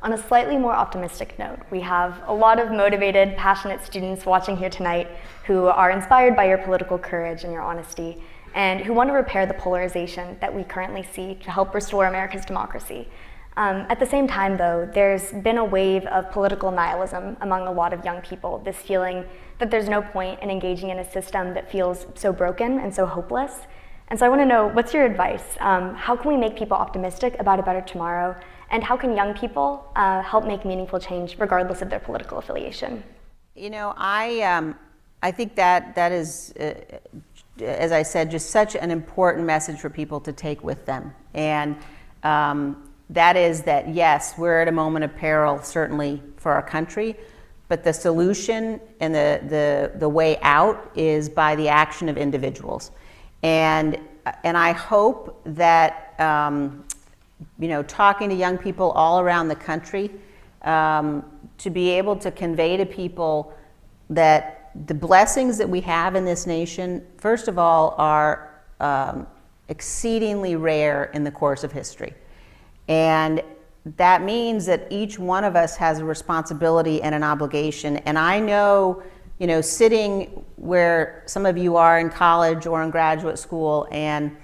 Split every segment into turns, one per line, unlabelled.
On a slightly more optimistic note, we have a lot of motivated, passionate students watching here tonight who are inspired by your political courage and your honesty, and who want to repair the polarization that we currently see to help restore America's democracy. At the same time, though, there's been a wave of political nihilism among a lot of young people, this feeling that there's no point in engaging in a system that feels so broken and so hopeless. And so I want to know, what's your advice? How can we make people optimistic about a better tomorrow? And how can young people help make meaningful change regardless of their political affiliation?
You know, I think that is, as I said, just such an important message for people to take with them. And that is that, yes, we're at a moment of peril, certainly for our country, but the solution and the way out is by the action of individuals. And I hope that, you know, talking to young people all around the country, to be able to convey to people that the blessings that we have in this nation, first of all, are exceedingly rare in the course of history. And that means that each one of us has a responsibility and an obligation. And I know, you know, sitting where some of you are in college or in graduate school and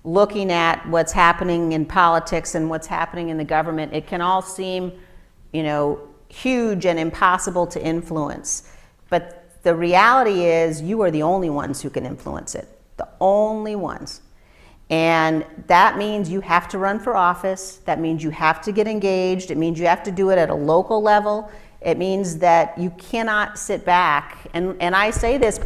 looking at what's happening in politics and what's happening in the government, it can all seem, you know, huge and impossible to influence. But the reality is you are the only ones who can influence it, the only ones. And that means you have to run for office. That means you have to get engaged. It means you have to do it at a local level. It means that you cannot sit back. And I say this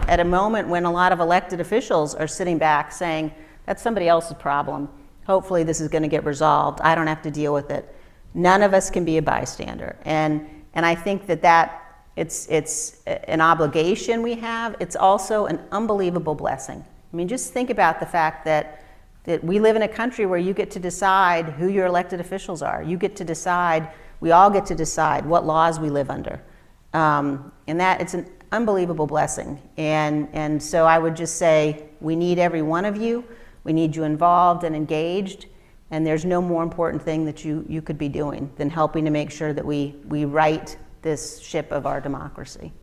at a moment when a lot of elected officials are sitting back saying, that's somebody else's problem. Hopefully this is going to get resolved. I don't have to deal with it. None of us can be a bystander. And I think that it's an obligation we have. It's also an unbelievable blessing. I mean, just think about the fact that we live in a country where you get to decide who your elected officials are. You get to decide, we all get to decide what laws we live under. And that it's an unbelievable blessing. And so I would just say, we need every one of you. We need you involved and engaged. And there's no more important thing that you could be doing than helping to make sure that we right this ship of our democracy.